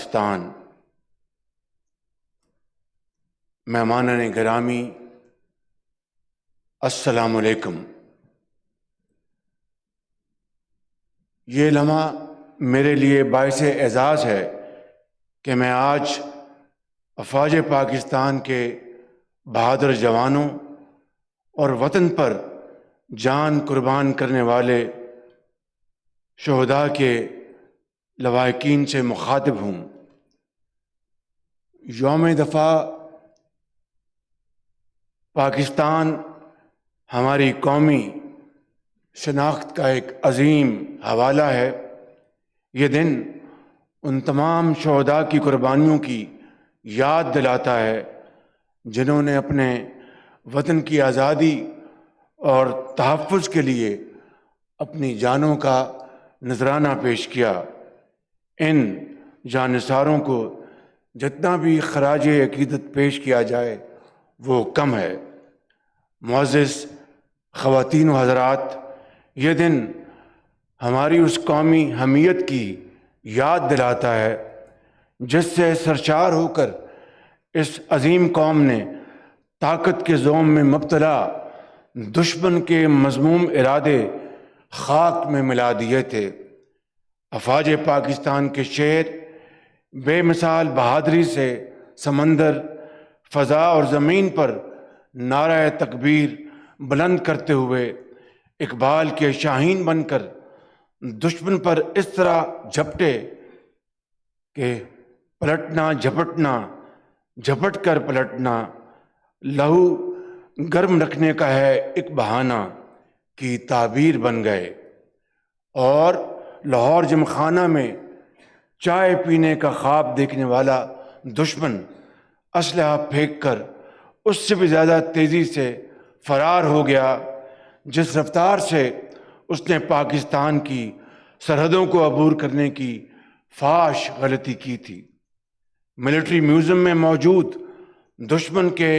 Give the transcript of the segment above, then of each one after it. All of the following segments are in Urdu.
پاکستان، مہمانان گرامی، السلام علیکم۔ یہ لمحہ میرے لیے باعث اعزاز ہے کہ میں آج افواج پاکستان کے بہادر جوانوں اور وطن پر جان قربان کرنے والے شہداء کے لواحقین سے مخاطب ہوں۔ یوم دفاع پاکستان ہماری قومی شناخت کا ایک عظیم حوالہ ہے۔ یہ دن ان تمام شہداء کی قربانیوں کی یاد دلاتا ہے جنہوں نے اپنے وطن کی آزادی اور تحفظ کے لیے اپنی جانوں کا نذرانہ پیش کیا۔ ان جانثاروں کو جتنا بھی خراج عقیدت پیش کیا جائے وہ کم ہے۔ معزز خواتین و حضرات، یہ دن ہماری اس قومی حمیت کی یاد دلاتا ہے جس سے سرشار ہو کر اس عظیم قوم نے طاقت کے زوم میں مبتلا دشمن کے مذموم ارادے خاک میں ملا دیے تھے۔ افواج پاکستان کے شیر بے مثال بہادری سے سمندر، فضا اور زمین پر نعرہ تکبیر بلند کرتے ہوئے اقبال کے شاہین بن کر دشمن پر اس طرح جھپٹے کہ پلٹنا جھپٹنا، جھپٹ کر پلٹنا، لہو گرم رکھنے کا ہے ایک بہانہ کی تعبیر بن گئے، اور لاہور جمخانہ میں چائے پینے کا خواب دیکھنے والا دشمن اسلحہ پھینک کر اس سے بھی زیادہ تیزی سے فرار ہو گیا جس رفتار سے اس نے پاکستان کی سرحدوں کو عبور کرنے کی فاحش غلطی کی تھی۔ ملٹری میوزیم میں موجود دشمن کے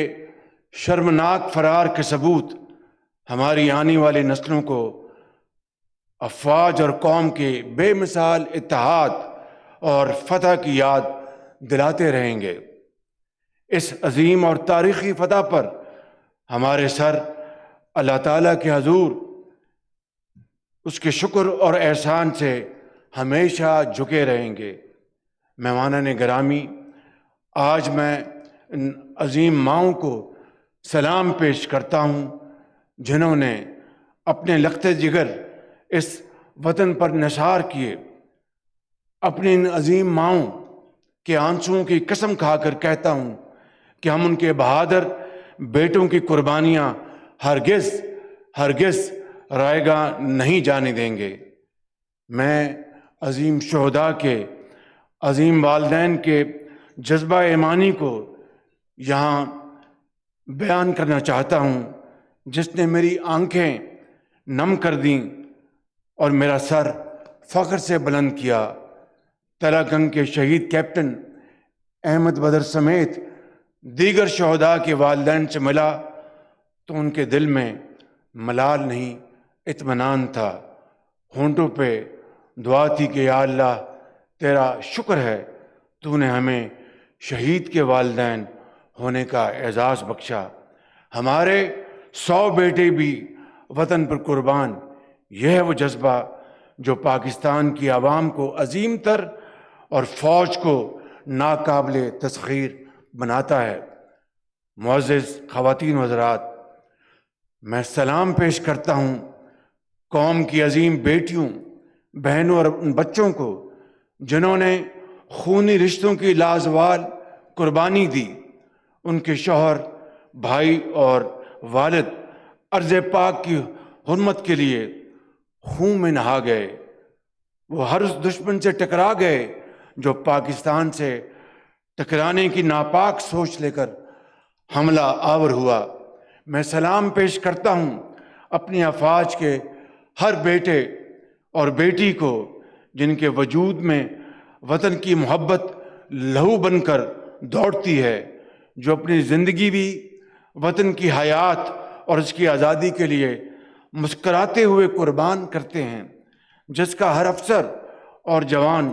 شرمناک فرار کے ثبوت ہماری آنے والی نسلوں کو افواج اور قوم کے بے مثال اتحاد اور فتح کی یاد دلاتے رہیں گے۔ اس عظیم اور تاریخی فتح پر ہمارے سر اللہ تعالیٰ کے حضور اس کے شکر اور احسان سے ہمیشہ جھکے رہیں گے۔ مہمانان گرامی، آج میں ان عظیم ماؤں کو سلام پیش کرتا ہوں جنہوں نے اپنے لخت جگر اس وطن پر نثار کیے۔ اپنی ان عظیم ماؤں کے آنسوؤں کی قسم کھا کر کہتا ہوں کہ ہم ان کے بہادر بیٹوں کی قربانیاں ہرگز ہرگز رائیگاں نہیں جانے دیں گے۔ میں عظیم شہداء کے، عظیم والدین کے جذبہ ایمانی کو یہاں بیان کرنا چاہتا ہوں جس نے میری آنکھیں نم کر دیں اور میرا سر فخر سے بلند کیا۔ تلہ گنگ کے شہید کیپٹن احمد بدر سمیت دیگر شہداء کے والدین سے ملا تو ان کے دل میں ملال نہیں اطمینان تھا، ہونٹوں پہ دعا تھی کہ یا اللہ تیرا شکر ہے تو نے ہمیں شہید کے والدین ہونے کا اعزاز بخشا۔ ہمارے 100 بیٹے بھی وطن پر قربان، یہ ہے وہ جذبہ جو پاکستان کی عوام کو عظیم تر اور فوج کو ناقابل تسخیر بناتا ہے۔ معزز خواتین و حضرات، میں سلام پیش کرتا ہوں قوم کی عظیم بیٹیوں، بہنوں اور ان بچوں کو جنہوں نے خونی رشتوں کی لازوال قربانی دی۔ ان کے شوہر، بھائی اور والد ارض پاک کی حرمت کے لیے خون میں نہا گئے۔ وہ ہر اس دشمن سے ٹکرا گئے جو پاکستان سے ٹکرانے کی ناپاک سوچ لے کر حملہ آور ہوا۔ میں سلام پیش کرتا ہوں اپنی افواج کے ہر بیٹے اور بیٹی کو جن کے وجود میں وطن کی محبت لہو بن کر دوڑتی ہے، جو اپنی زندگی بھی وطن کی حیات اور اس کی آزادی کے لیے مسکراتے ہوئے قربان کرتے ہیں، جس کا ہر افسر اور جوان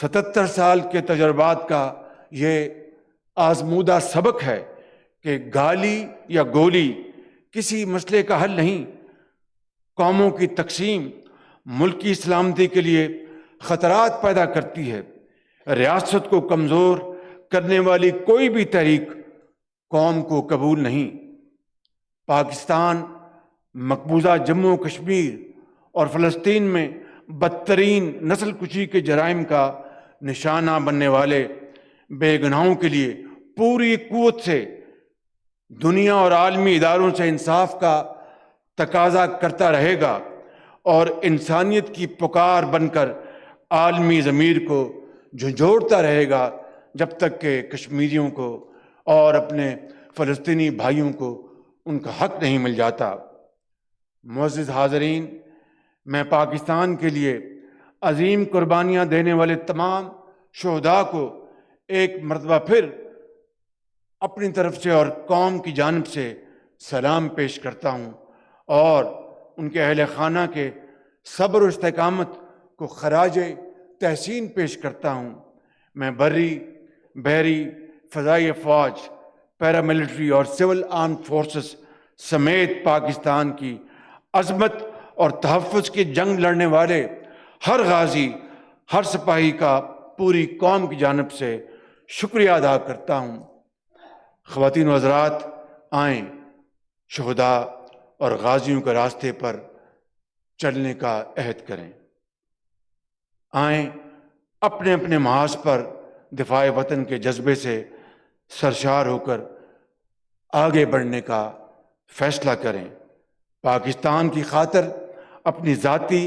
77 سال کے تجربات کا یہ آزمودہ سبق ہے کہ گالی یا گولی کسی مسئلے کا حل نہیں۔ قوموں کی تقسیم ملکی سلامتی کے لیے خطرات پیدا کرتی ہے۔ ریاست کو کمزور کرنے والی کوئی بھی تحریک قوم کو قبول نہیں۔ پاکستان مقبوضہ جموں و کشمیر اور فلسطین میں بدترین نسل کشی کے جرائم کا نشانہ بننے والے بے گناہوں کے لیے پوری قوت سے دنیا اور عالمی اداروں سے انصاف کا تقاضا کرتا رہے گا اور انسانیت کی پکار بن کر عالمی ضمیر کو جھنجھوڑتا رہے گا جب تک کہ کشمیریوں کو اور اپنے فلسطینی بھائیوں کو ان کا حق نہیں مل جاتا۔ معزز حاضرین، میں پاکستان کے لیے عظیم قربانیاں دینے والے تمام شہداء کو ایک مرتبہ پھر اپنی طرف سے اور قوم کی جانب سے سلام پیش کرتا ہوں اور ان کے اہل خانہ کے صبر و استقامت کو خراج تحسین پیش کرتا ہوں۔ میں بری، بحری، فضائی افواج، پیراملٹری اور سول آرمڈ فورسز سمیت پاکستان کی عظمت اور تحفظ کی جنگ لڑنے والے ہر غازی، ہر سپاہی کا پوری قوم کی جانب سے شکریہ ادا کرتا ہوں۔ خواتین و حضرات، آئیں شہداء اور غازیوں کے راستے پر چلنے کا عہد کریں۔ آئیں اپنے اپنے محاذ پر دفاع وطن کے جذبے سے سرشار ہو کر آگے بڑھنے کا فیصلہ کریں۔ پاکستان کی خاطر اپنی ذاتی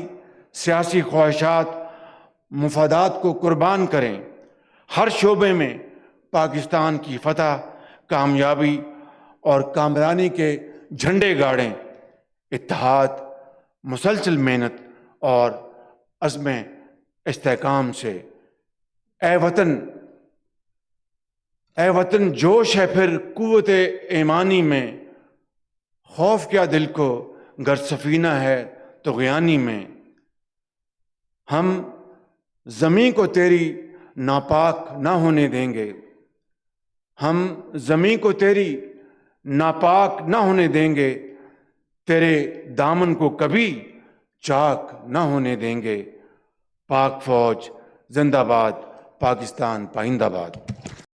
سیاسی خواہشات، مفادات کو قربان کریں۔ ہر شعبے میں پاکستان کی فتح، کامیابی اور کامرانی کے جھنڈے گاڑیں۔ اتحاد، مسلسل محنت اور عزم استحکام سے اے وطن جوش ہے پھر قوت ایمانی میں، خوف کیا دل کو گر سفینہ ہے طغیانی میں۔ ہم زمین کو تیری ناپاک نہ ہونے دیں گے، ہم زمین کو تیری ناپاک نہ ہونے دیں گے، تیرے دامن کو کبھی چاک نہ ہونے دیں گے۔ پاک فوج زندہ باد، پاکستان پائندہ باد۔